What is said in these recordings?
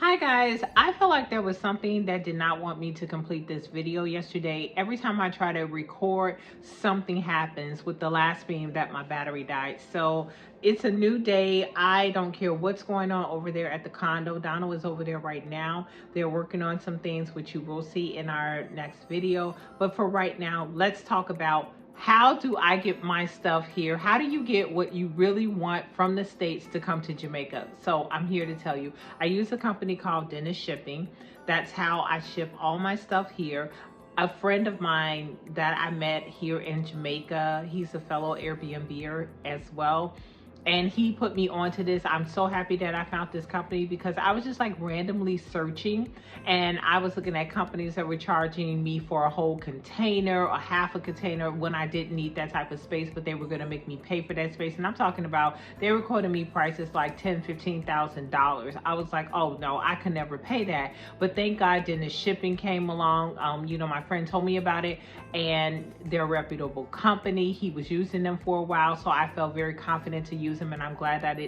Hi guys, I feel like there was something that did not want me to complete this video yesterday. Every time I try to record, something happens, with the last being that my battery died. So it's a new day. I don't care what's going on over there at the condo. Donna is over there right now. They're working on some things which you will see in our next video. But for right now, let's talk about how do I get my stuff here? How do you get what you really want from the States to come to Jamaica? So I'm here to tell you. I use a company called Dennis Shipping. That's how I ship all my stuff here. A friend of mine that I met here in Jamaica, he's a fellow Airbnber as well, and he put me onto this. I'm so happy that I found this company because I was just like randomly searching, and I was looking at companies that were charging me for a whole container or half a container when I didn't need that type of space, but they were going to make me pay for that space. And I'm talking about, they were quoting me prices like $10,000-$15,000. I was like, oh no, I could never pay that. But thank God Dennis Shipping came along. My friend told me about it, and they're a reputable company. He was using them for a while, so I felt very confident to use them, and I'm glad that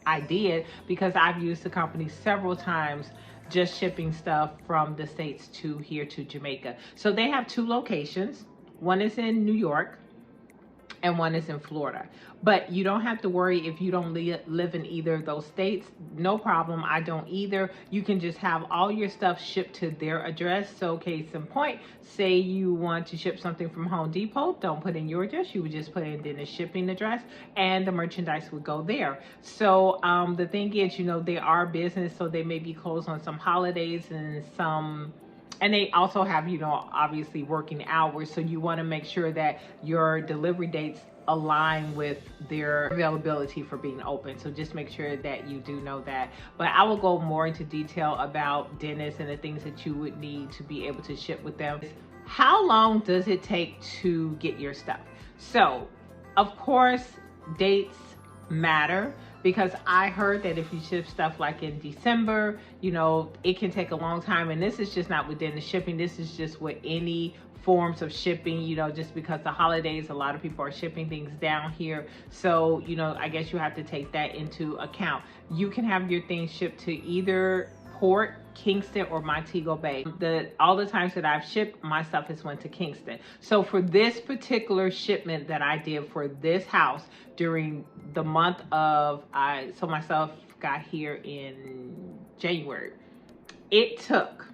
I did, because I've used the company several times just shipping stuff from the States to here to Jamaica. So they have two locations. One is in New York and one is in Florida. But you don't have to worry if you don't live in either of those states. No problem, I don't either. You can just have all your stuff shipped to their address. So case in point, say you want to ship something from Home Depot, don't put in your address, you would just put in the shipping address and the merchandise would go there. So the thing is, they are business, so they may be closed on some holidays and they also have, obviously working hours. So you want to make sure that your delivery dates align with their availability for being open. So just make sure that you do know that. But I will go more into detail about Dennis and the things that you would need to be able to ship with them. How long does it take to get your stuff? So, of course, dates matter, because I heard that if you ship stuff like in December, it can take a long time. And this is just not within the shipping. This is just with any forms of shipping, just because the holidays, a lot of people are shipping things down here. So, I guess you have to take that into account. You can have your things shipped to either Port, Kingston, or Montego Bay. All the times that I've shipped, my stuff has went to Kingston. So for this particular shipment that I did for this house during the month of, so my stuff got here in January. It took,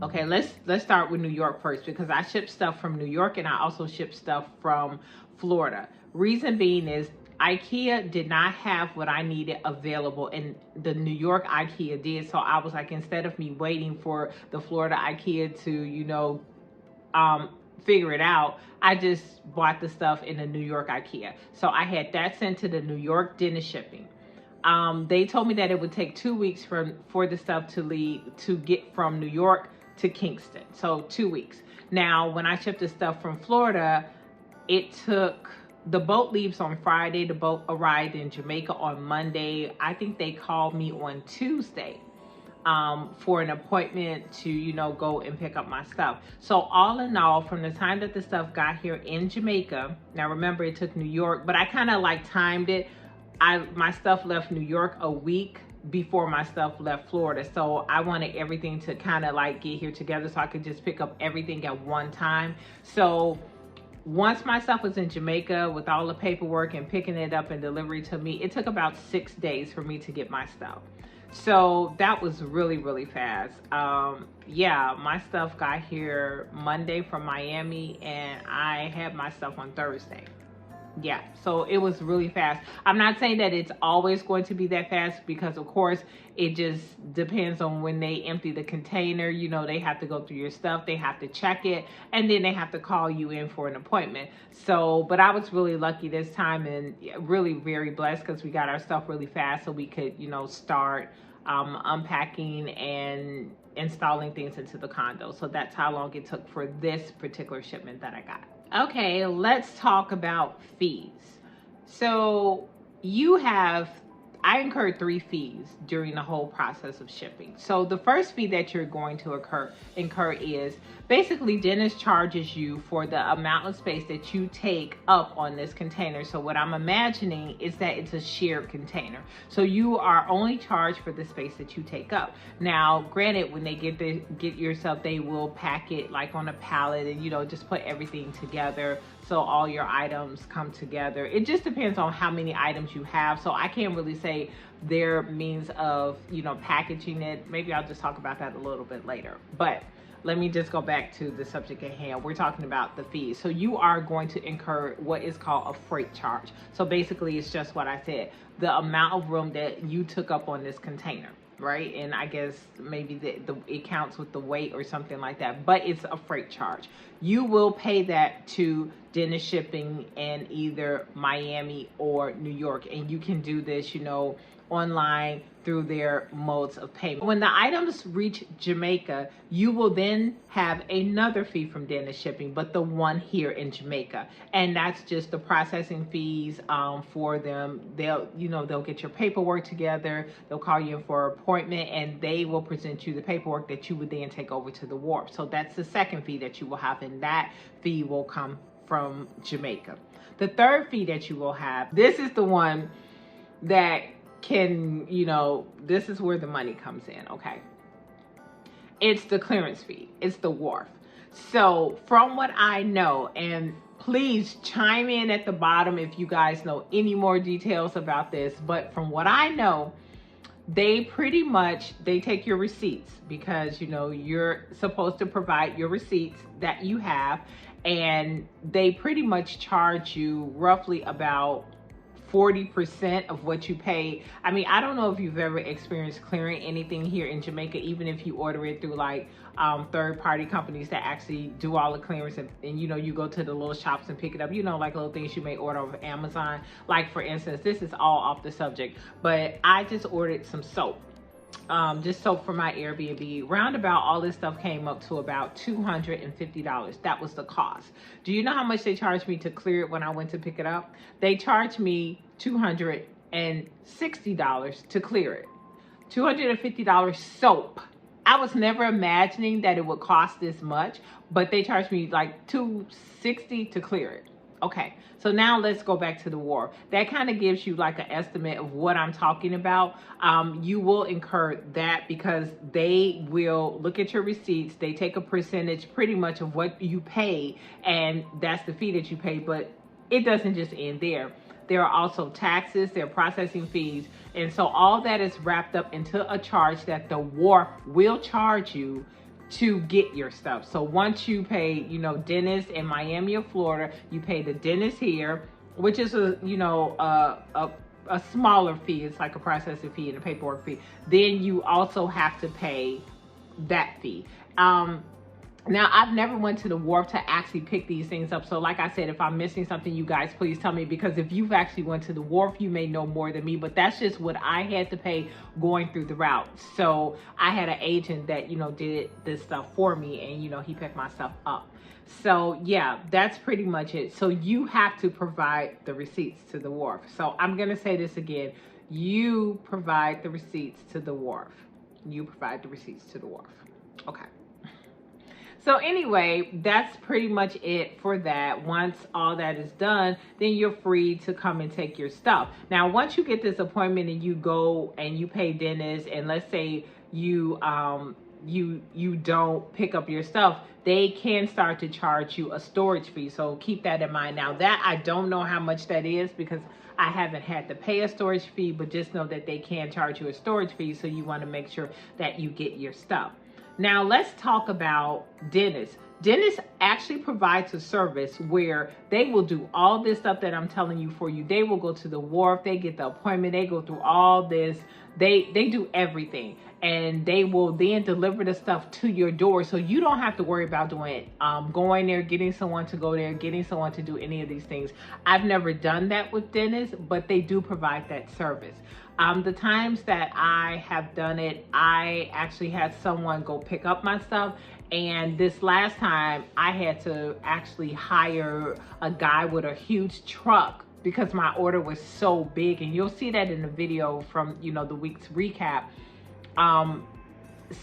okay, let's start with New York first, because I shipped stuff from New York and I also shipped stuff from Florida. Reason being is IKEA did not have what I needed available, and the New York IKEA did. So I was like, instead of me waiting for the Florida IKEA to, figure it out, I just bought the stuff in the New York IKEA. So I had that sent to the New York Dennis Shipping. They told me that it would take 2 weeks for the stuff to get from New York to Kingston. So 2 weeks. Now, when I shipped the stuff from Florida, the boat leaves on Friday. The boat arrived in Jamaica on Monday. I think they called me on Tuesday for an appointment to, go and pick up my stuff. So all in all, from the time that the stuff got here in Jamaica, now remember it took New York, but I kind of like timed it. My stuff left New York a week before my stuff left Florida. So I wanted everything to kind of like get here together so I could just pick up everything at one time. So once my stuff was in Jamaica with all the paperwork and picking it up and delivery to me, it took about 6 days for me to get my stuff. So that was really, really fast. Yeah, my stuff got here Monday from Miami and I had my stuff on Thursday. Yeah, so it was really fast. I'm not saying that it's always going to be that fast, because of course it just depends on when they empty the container. They have to go through your stuff, they have to check it, and then they have to call you in for an appointment. So, but I was really lucky this time, and really very blessed, because we got our stuff really fast so we could, start unpacking and installing things into the condo. So that's how long it took for this particular shipment that I got. Okay, let's talk about fees. So you have I incurred 3 fees during the whole process of shipping. So the first fee that you're going to incur is basically Dennis charges you for the amount of space that you take up on this container. So what I'm imagining is that it's a shared container. So you are only charged for the space that you take up. Now, granted, when they get your stuff, they will pack it like on a pallet and, you know, just put everything together so all your items come together. It just depends on how many items you have. So I can't really say their means of, you know, packaging it. Maybe I'll just talk about that a little bit later. But let me just go back to the subject at hand. We're talking about the fees. So you are going to incur what is called a freight charge. So basically it's just what I said, the amount of room that you took up on this container, right? And I guess maybe it counts with the weight or something like that, but it's a freight charge. You will pay that to Dennis Shipping in either Miami or New York, and you can do this, you know, online through their modes of payment. When the items reach Jamaica, you will then have another fee from Dennis Shipping, but the one here in Jamaica, and that's just the processing fees for them. They'll get your paperwork together, they'll call you in for an appointment, and they will present you the paperwork that you would then take over to the wharf. So that's the second fee that you will have, and that fee will come from Jamaica. The third fee that you will have, this is the one that can, you know, this is where the money comes in, okay? It's the clearance fee. It's the wharf. So from what I know, and please chime in at the bottom if you guys know any more details about this, but from what I know, they take your receipts, because, you know, you're supposed to provide your receipts that you have, and they pretty much charge you roughly about 40% of what you pay. I mean, I don't know if you've ever experienced clearing anything here in Jamaica, even if you order it through like third-party companies that actually do all the clearance, and you know, you go to the little shops and pick it up, you know, like little things you may order over Amazon. Like for instance, this is all off the subject, but I just ordered some soap. Just soap for my Airbnb. Roundabout, all this stuff came up to about $250. That was the cost. Do you know how much they charged me to clear it when I went to pick it up? They charged me $260 to clear it. $250 soap. I was never imagining that it would cost this much, but they charged me like $260 to clear it. Okay, so now let's go back to the wharf. That kind of gives you like an estimate of what I'm talking about. You will incur that because they will look at your receipts. They take a percentage pretty much of what you pay, and that's the fee that you pay, but it doesn't just end there. There are also taxes, there are processing fees, and so all that is wrapped up into a charge that the wharf will charge you to get your stuff. So once you pay, you know, Dennis in Miami or Florida, you pay the Dennis here, which is a smaller fee. It's like a processing fee and a paperwork fee. Then you also have to pay that fee. Now, I've never went to the wharf to actually pick these things up. So like I said, if I'm missing something, you guys please tell me, because if you've actually went to the wharf, you may know more than me, but that's just what I had to pay going through the route. So I had an agent that, you know, did this stuff for me, and, you know, he picked my stuff up. So yeah, that's pretty much it. So you have to provide the receipts to the wharf. So I'm going to say this again. You provide the receipts to the wharf. You provide the receipts to the wharf. Okay. So anyway, that's pretty much it for that. Once all that is done, then you're free to come and take your stuff. Now, once you get this appointment and you go and you pay Dennis, and let's say you don't pick up your stuff, they can start to charge you a storage fee. So keep that in mind. Now that I don't know how much that is, because I haven't had to pay a storage fee, but just know that they can charge you a storage fee. So you want to make sure that you get your stuff. Now let's talk about Dennis. Dennis actually provides a service where they will do all this stuff that I'm telling you for you. They will go to the wharf, they get the appointment, they go through all this. They do everything, and they will then deliver the stuff to your door, so you don't have to worry about doing going there, getting someone to go there, getting someone to do any of these things. I've never done that with Dennis, but they do provide that service. The times that I have done it, I actually had someone go pick up my stuff. And this last time I had to actually hire a guy with a huge truck, because my order was so big, and you'll see that in the video from, you know, the week's recap.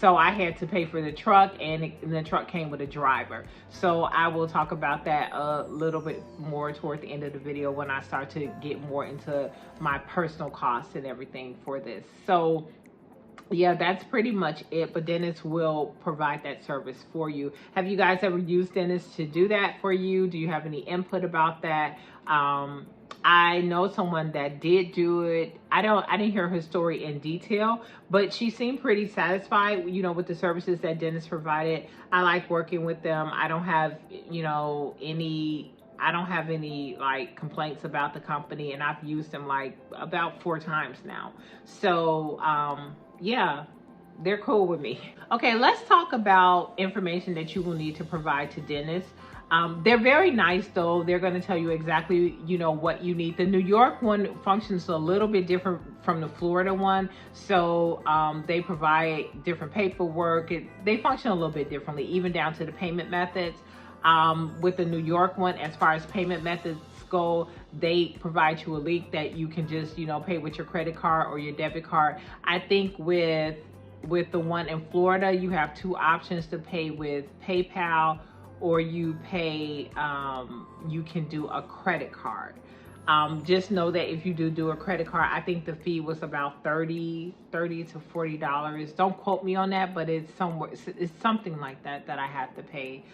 So I had to pay for the truck, and the truck came with a driver. So I will talk about that a little bit more toward the end of the video when I start to get more into my personal costs and everything for this. So yeah, that's pretty much it. But Dennis will provide that service for you. Have you guys ever used Dennis to do that for you? Do you have any input about that? I know someone that did do it. I didn't hear her story in detail, but she seemed pretty satisfied, you know, with the services that Dennis provided. I like working with them. I don't have, you know, any like complaints about the company, and I've used them like about 4 times now. So, yeah, they're cool with me. Okay, let's talk about information that you will need to provide to Dennis. They're very nice though. They're going to tell you exactly, you know, what you need. The New York one functions a little bit different from the Florida one. So they provide different paperwork. They function a little bit differently, even down to the payment methods. With the New York one, as far as payment methods go, they provide you a link that you can just, you know, pay with your credit card or your debit card. I think with the one in Florida, you have 2 options to pay with PayPal, or you pay, you can do a credit card. Just know that if you do a credit card, I think the fee was about $30 to $40. Don't quote me on that, but it's something like that I have to pay.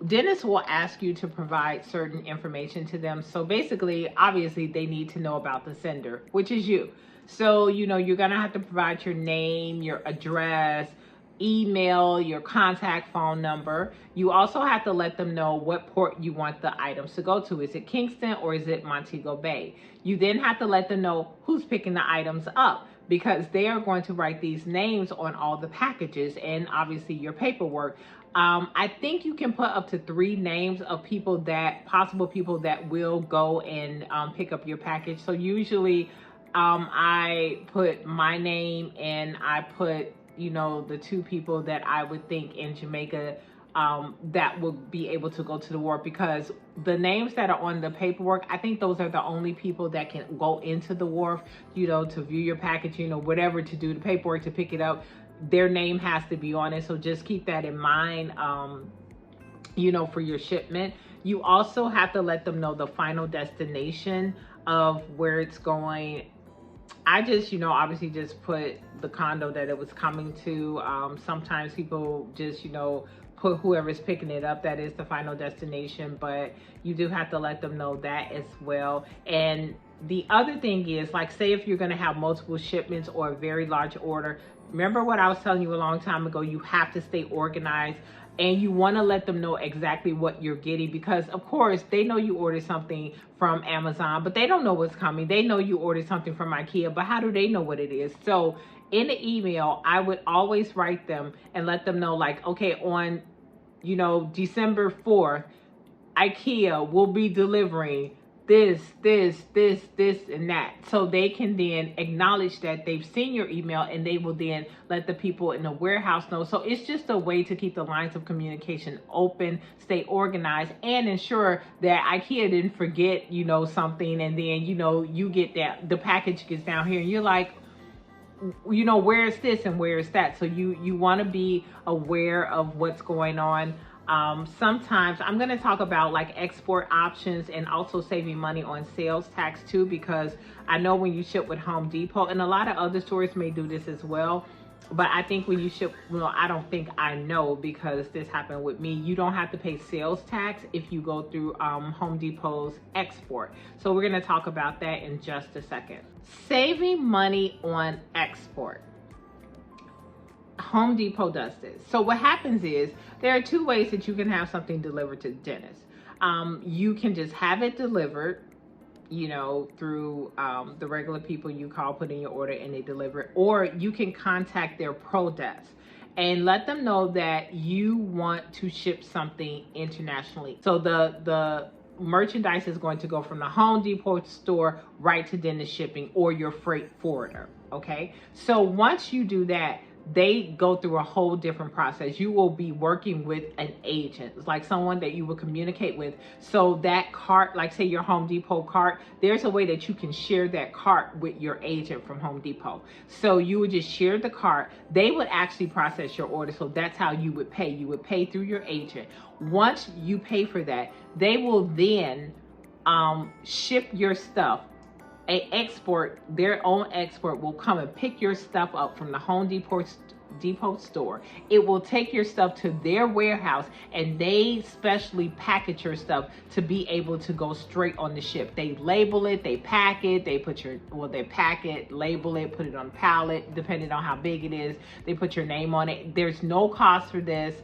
Dennis will ask you to provide certain information to them. So basically, obviously, they need to know about the sender, which is you. So, you know, you're gonna have to provide your name, your address, email, your contact phone number. You also have to let them know what port you want the items to go to. Is it Kingston or is it Montego Bay? You then have to let them know who's picking the items up, because they are going to write these names on all the packages and obviously your paperwork. I think you can put up to 3 names of possible people that will go and pick up your package. So usually I put my name, and I put, you know, the 2 people that I would think in Jamaica that would be able to go to the wharf, because the names that are on the paperwork, I think those are the only people that can go into the wharf, you know, to view your package, you know, whatever, to do the paperwork, to pick it up. Their name has to be on it. So just keep that in mind, you know, for your shipment. You also have to let them know the final destination of where it's going. I just, you know, obviously just put the condo that it was coming to. Sometimes people just, you know, put whoever's picking it up, that is the final destination, but you do have to let them know that as well. And the other thing is, like, say if you're going to have multiple shipments or a very large order, remember what I was telling you a long time ago, you have to stay organized. And you want to let them know exactly what you're getting, because of course they know you ordered something from Amazon, but they don't know what's coming. They know you ordered something from IKEA, but how do they know what it is? So in the email, I would always write them and let them know, like, okay, on, you know, December 4th, IKEA will be delivering this, and that. So they can then acknowledge that they've seen your email, and they will then let the people in the warehouse know. So it's just a way to keep the lines of communication open, stay organized, and ensure that IKEA didn't forget, you know, something, and then, you know, you get that, the package gets down here, and you're like, you know, where is this and where is that? So you want to be aware of what's going on. Sometimes I'm going to talk about like export options and also saving money on sales tax too, because I know when you ship with Home Depot, and a lot of other stores may do this as well, but I think when you ship, well, I don't think, I know because this happened with me, you don't have to pay sales tax if you go through Home Depot's export. So we're going to talk about that in just a second. Saving money on export. Home Depot does this. So what happens is, there are 2 ways that you can have something delivered to Dennis. You can just have it delivered, you know, through the regular people you call, put in your order, and they deliver it. Or you can contact their pro desk and let them know that you want to ship something internationally. So the merchandise is going to go from the Home Depot store right to Dennis Shipping or your freight forwarder. Okay, so once you do that, they go through a whole different process. You will be working with an agent. It's like someone that you will communicate with. So that cart, like say your Home Depot cart, there's a way that you can share that cart with your agent from Home Depot. So you would just share the cart. They would actually process your order. So that's how you would pay. You would pay through your agent. Once you pay for that, they will then ship your stuff. Their own export will come and pick your stuff up from the Home Depot store. It will take your stuff to their warehouse, and they specially package your stuff to be able to go straight on the ship. They label it, they pack it, they pack it, label it, put it on a pallet, depending on how big it is. They put your name on it. There's no cost for this.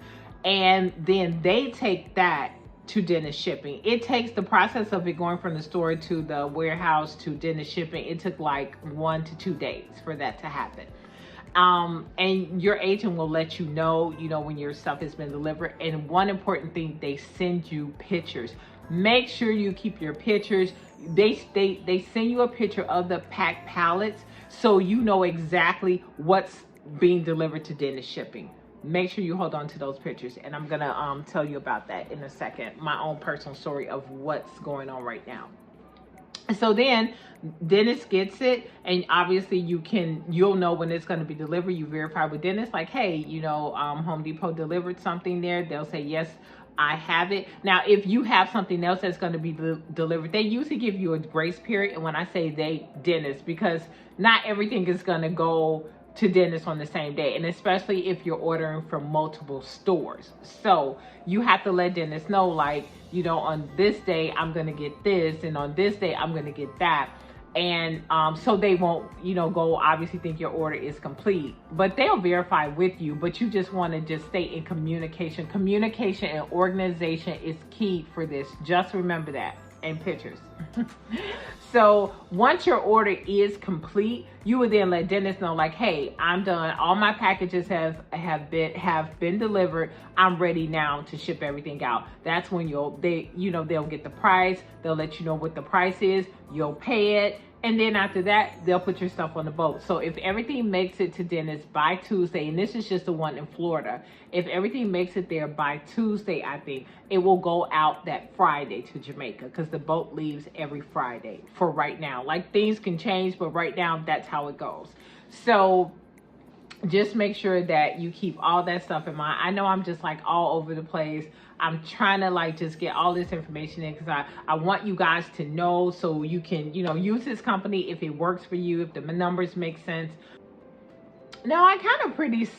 And then they take that to Dennis shipping. It takes the process of it going from the store to the warehouse to Dennis shipping. It took like 1 to 2 days for that to happen. And your agent will let you know, when your stuff has been delivered. And one important thing, they send you pictures. Make sure you keep your pictures. They send you a picture of the packed pallets, so you know exactly what's being delivered to Dennis shipping. Make sure you hold on to those pictures, and I'm gonna tell you about that in a second, my own personal story of what's going on right now. So then Dennis gets it, and obviously you'll know when it's going to be delivered. You verify with Dennis, like, hey, Home Depot delivered something there. They'll say, yes, I have it. Now, if you have something else that's going to be delivered, they usually give you a grace period. And when I say Dennis, because not everything is going to go to Dennis on the same day, and especially if you're ordering from multiple stores. So you have to let Dennis know, like, on this day I'm gonna get this, and on this day I'm gonna get that. And so they won't, go obviously think your order is complete, but they'll verify with you. But you just want to just stay in communication. Communication and organization is key for this. Just remember that. And pictures. So once your order is complete, you would then let Dennis know, like, hey, I'm done. All my packages have been delivered. I'm ready now to ship everything out. That's when they'll get the price. They'll let you know what the price is. You'll pay it. And then after that, they'll put your stuff on the boat. So if everything makes it to Dennis by Tuesday, and this is just the one in Florida, if everything makes it there by Tuesday, I think it will go out that Friday to Jamaica, because the boat leaves every Friday for right now. Like, things can change, but right now that's how it goes. So just make sure that you keep all that stuff in mind. I know I'm just like all over the place. I'm trying to like just get all this information in, because I want you guys to know, so you can, use this company if it works for you, if the numbers make sense. Now, I kind of pretty much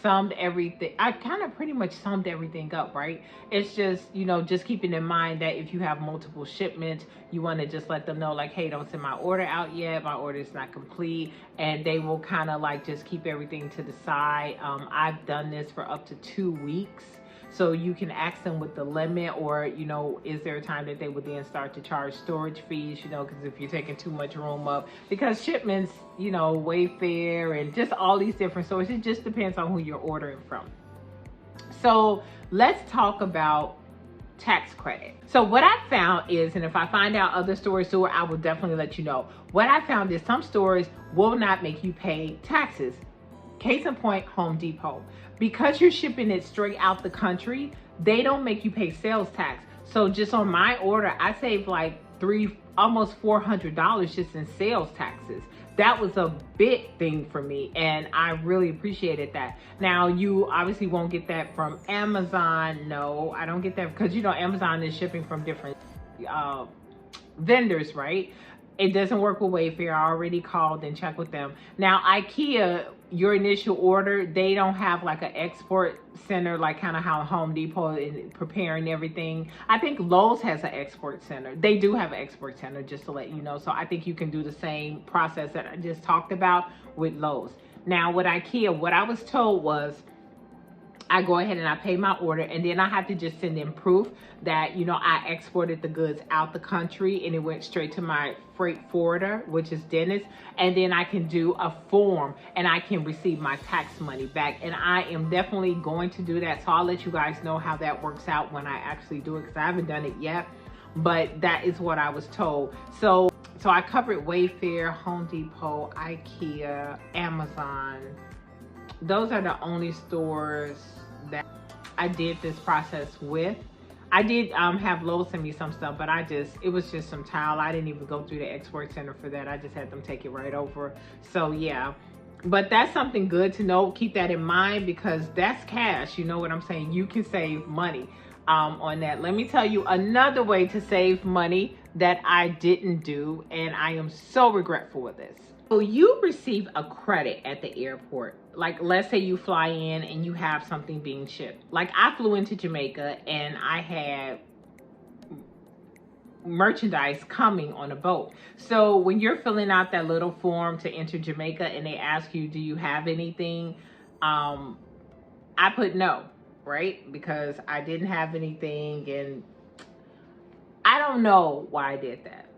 summed everything up, right? It's just, just keeping in mind that if you have multiple shipments, you want to just let them know, like, hey, don't send my order out yet. My order is not complete. And they will kind of like just keep everything to the side. I've done this for up to 2 weeks. So you can ask them with the limit, or, is there a time that they would then start to charge storage fees, because if you're taking too much room up, because shipments, Wayfair and just all these different stores, it just depends on who you're ordering from. So let's talk about tax credit. So what I found is, and if I find out other stores do it, I will definitely let you know. What I found is some stores will not make you pay taxes. Case in point, Home Depot. Because you're shipping it straight out the country, they don't make you pay sales tax. So just on my order, I saved like almost $400 just in sales taxes. That was a big thing for me, and I really appreciated that. Now, you obviously won't get that from Amazon. No, I don't get that, because Amazon is shipping from different vendors, right? It doesn't work with Wayfair. I already called and checked with them. Now, IKEA, your initial order, they don't have like an export center, like kind of how Home Depot is preparing everything. I think Lowe's has an export center. They do have an export center, just to let you know. So I think you can do the same process that I just talked about with Lowe's. Now, with IKEA, what I was told was, I go ahead and I pay my order, and then I have to just send in proof that, I exported the goods out the country and it went straight to my freight forwarder, which is Dennis. And then I can do a form and I can receive my tax money back. And I am definitely going to do that. So I'll let you guys know how that works out when I actually do it, because I haven't done it yet, but that is what I was told. So I covered Wayfair, Home Depot, IKEA, Amazon. those are the only stores that I did this process with. I did have Lowe's send me some stuff, but it was just some towel. I didn't even go through the export center for that. I just had them take it right over. So yeah, but that's something good to know. Keep that in mind, because that's cash. You know what I'm saying? You can save money on that. Let me tell you another way to save money that I didn't do, and I am so regretful of this. So you receive a credit at the airport. Like, let's say you fly in and you have something being shipped. Like, I flew into Jamaica and I had merchandise coming on a boat. So when you're filling out that little form to enter Jamaica and they ask you, do you have anything? I put no, right? Because I didn't have anything, and I don't know why I did that.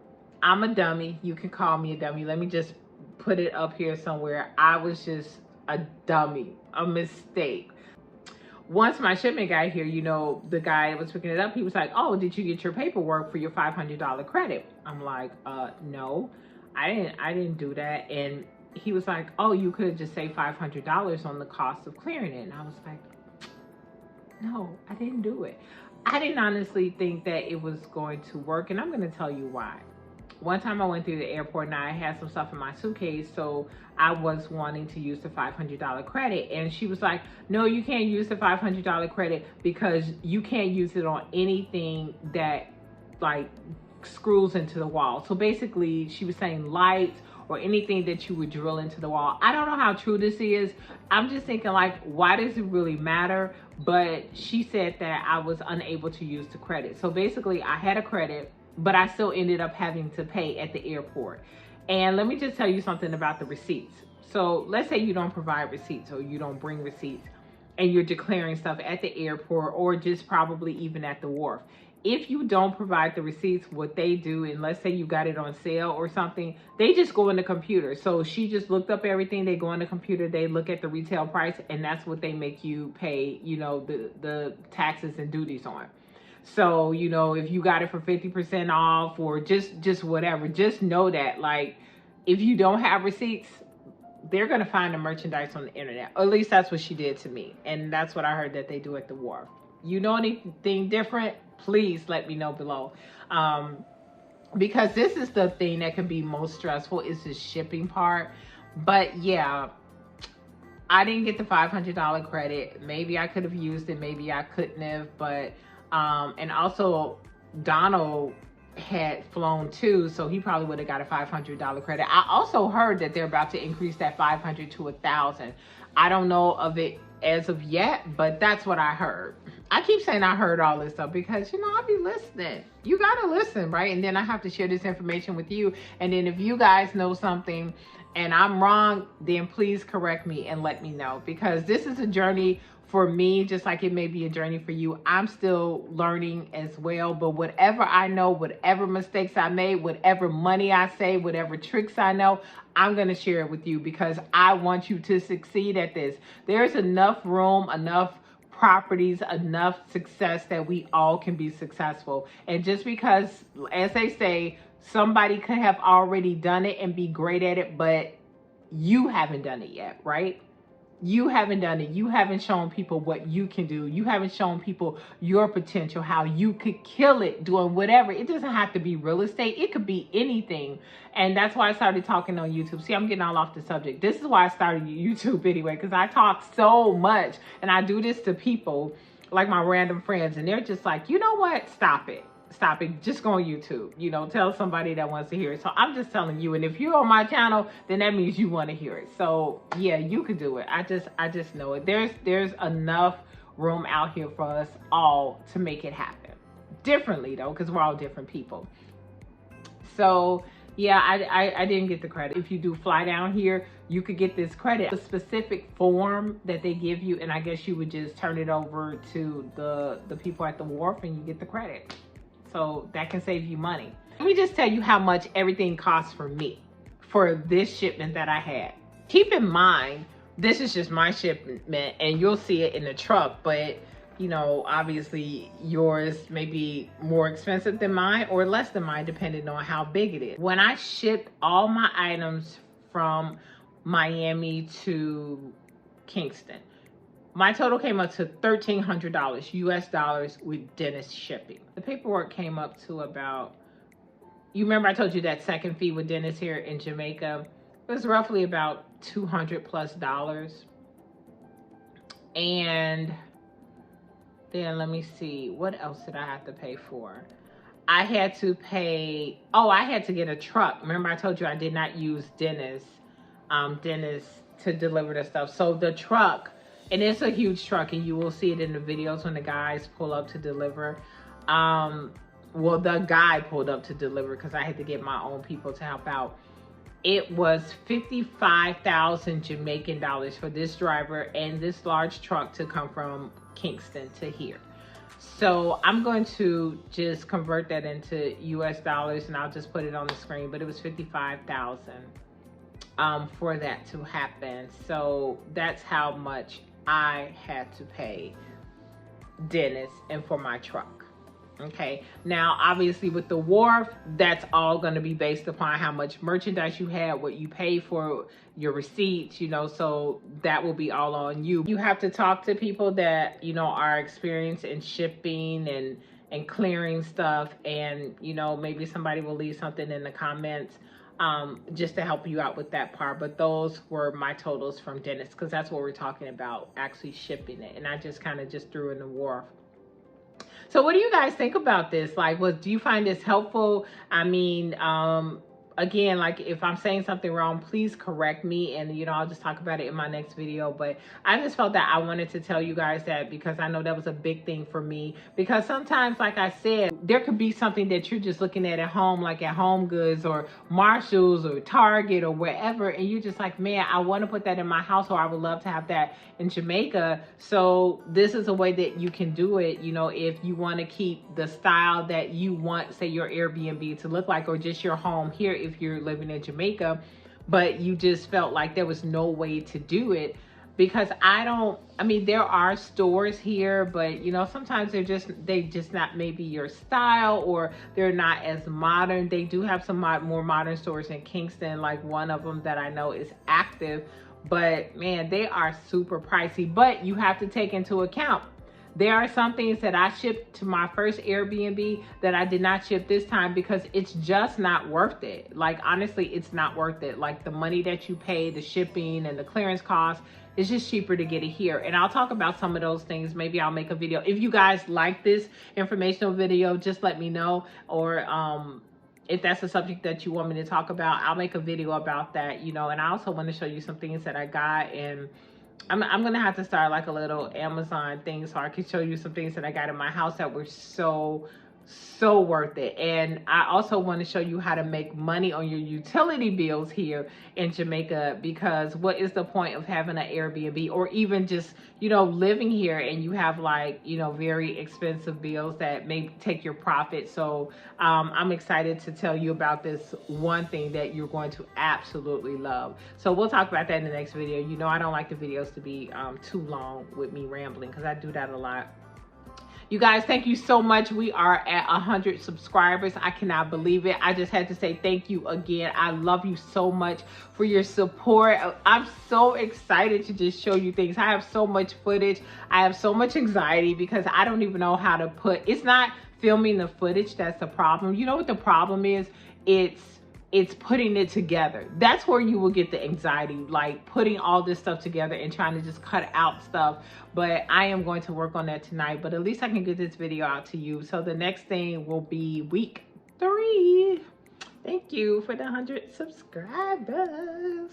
I'm a dummy. You can call me a dummy. Let me just put it up here somewhere. I was just a dummy, a mistake. Once my shipment got here, you know, the guy that was picking it up, he was like, oh, did you get your paperwork for your $500 credit? I'm like, no, I didn't do that. And he was like, oh, you could have just saved $500 on the cost of clearing it. And I was like, no, I didn't do it. I didn't honestly think that it was going to work, and I'm going to tell you why. One time I went through the airport and I had some stuff in my suitcase, so I was wanting to use the $500 credit, and she was like, no, you can't use the $500 credit because you can't use it on anything that like screws into the wall. So basically she was saying lights or anything that you would drill into the wall. I don't know how true this is. I'm just thinking, like, why does it really matter? But she said that I was unable to use the credit. So basically I had a credit, but I still ended up having to pay at the airport. And let me just tell you something about the receipts. So let's say you don't provide receipts, or you don't bring receipts, and you're declaring stuff at the airport, or just probably even at the wharf. If you don't provide the receipts, what they do, and let's say you got it on sale or something, they just go in the computer. So she just looked up everything. They go in the computer, they look at the retail price, and that's what they make you pay, you know, the taxes and duties on. So, you know, if you got it for 50% off, or just whatever, just know that, like, if you don't have receipts, they're going to find the merchandise on the internet. Or at least that's what she did to me. And that's what I heard that they do at the wharf. You know anything different? Please let me know below. Because this is the thing that can be most stressful, is the shipping part. But yeah, I didn't get the $500 credit. Maybe I could have used it, maybe I couldn't have. But and also Donald had flown too, so he probably would have got a $500 credit. I also heard that they're about to increase that 500 to 1,000. I don't know of it as of yet, but that's what I heard. I keep saying I heard all this stuff because, you know, I be listening. You gotta listen, right? And then I have to share this information with you. And then if you guys know something and I'm wrong, then please correct me and let me know, because this is a journey for me, just like it may be a journey for you. I'm still learning as well, but whatever I know, whatever mistakes I made, whatever money I saved, whatever tricks I know, I'm gonna share it with you, because I want you to succeed at this. There's enough room, enough properties, enough success that we all can be successful. And just because, as they say, somebody could have already done it and be great at it, but you haven't done it yet, right? You haven't done it. You haven't shown people what you can do. You haven't shown people your potential, how you could kill it doing whatever. It doesn't have to be real estate. It could be anything. And that's why I started talking on YouTube. See, I'm getting all off the subject. This is why I started YouTube anyway, because I talk so much. And I do this to people, like my random friends, and they're just like, you know what? Stop it. Stop it. Just go on YouTube. You know, tell somebody that wants to hear it. So I'm just telling you. And if you're on my channel, then that means you want to hear it. So yeah, you could do it. I just know it. There's enough room out here for us all to make it happen. Differently though, because we're all different people. So yeah, I didn't get the credit. If you do fly down here, you could get this credit, a specific form that they give you, and I guess you would just turn it over to the people at the wharf and you get the credit. So that can save you money. Let me just tell you how much everything costs for me for this shipment that I had. Keep in mind, this is just my shipment and you'll see it in the truck, but you know, obviously yours may be more expensive than mine or less than mine, depending on how big it is. When I shipped all my items from Miami to Kingston. My total came up to $1,300 US dollars with Dennis shipping. The paperwork came up to about, you remember I told you that second fee with Dennis here in Jamaica? It was roughly about $200+. And then let me see, what else did I have to pay for? I had to pay, I had to get a truck. Remember I told you I did not use Dennis to deliver the stuff. So the truck, and it's a huge truck, and you will see it in the videos when the guys pull up to deliver. Well, the guy pulled up to deliver because I had to get my own people to help out. It was 55,000 Jamaican dollars for this driver and this large truck to come from Kingston to here. So I'm going to just convert that into US dollars, and I'll just put it on the screen, but it was 55,000 for that to happen. So that's how much I had to pay Dennis and for my truck. Okay, now obviously with the wharf, that's all going to be based upon how much merchandise you had, what you pay for, your receipts, you know, so that will be all on you. You have to talk to people that, you know, are experienced in shipping and clearing stuff, and, you know, maybe somebody will leave something in the comments just to help you out with that part. But those were my totals from Dennis, because that's what we're talking about, actually shipping it. And I just kind of just threw in the wharf. So what do you guys think about this? Like, do you find this helpful? I mean, again, like if I'm saying something wrong, please correct me, and you know, I'll just talk about it in my next video. But I just felt that I wanted to tell you guys that, because I know that was a big thing for me. Because sometimes, like I said, there could be something that you're just looking at home, like at Home Goods or Marshalls or Target or wherever, and you're just like, man, I want to put that in my house, or I would love to have that in Jamaica. So this is a way that you can do it, you know, if you want to keep the style that you want, say, your Airbnb to look like, or just your home here if you're living in Jamaica, but you just felt like there was no way to do it. Because I mean, there are stores here, but you know, sometimes they just not maybe your style, or they're not as modern. They do have some more modern stores in Kingston, like one of them that I know is active, but man, they are super pricey. But you have to take into account, there are some things that I shipped to my first Airbnb that I did not ship this time, because it's just not worth it. Like, honestly, it's not worth it. Like, the money that you pay, the shipping and the clearance costs, it's just cheaper to get it here. And I'll talk about some of those things. Maybe I'll make a video. If you guys like this informational video, just let me know. Or if that's a subject that you want me to talk about, I'll make a video about that, you know. And I also want to show you some things that I got, and I'm gonna have to start like a little Amazon thing so I can show you some things that I got in my house that were so worth it. And I also want to show you how to make money on your utility bills here in Jamaica, because what is the point of having an Airbnb, or even just, you know, living here and you have, like, you know, very expensive bills that may take your profit. So I'm excited to tell you about this one thing that you're going to absolutely love. So we'll talk about that in the next video. You know, I don't like the videos to be too long with me rambling, because I do that a lot. You guys, thank you so much. We are at 100 subscribers. I cannot believe it. I just had to say thank you again. I love you so much for your support. I'm so excited to just show you things. I have so much footage. I have so much anxiety because I don't even know how to put, it's not filming the footage that's the problem. You know what the problem is? It's putting it together. That's where you will get the anxiety, like putting all this stuff together and trying to just cut out stuff. But I am going to work on that tonight, but at least I can get this video out to you. So the next thing will be week 3. Thank you for the 100 subscribers.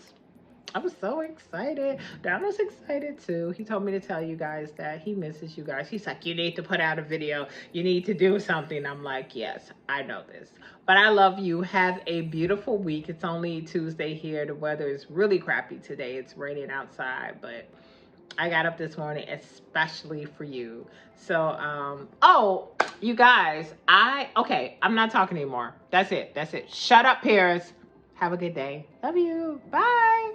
I was so excited. Don was excited too. He told me to tell you guys that he misses you guys. He's like, you need to put out a video. You need to do something. I'm like, yes, I know this. But I love you. Have a beautiful week. It's only Tuesday here. The weather is really crappy today. It's raining outside, but I got up this morning especially for you. So, oh, you guys, okay, I'm not talking anymore. That's it. That's it. Shut up, Paris. Have a good day. Love you. Bye.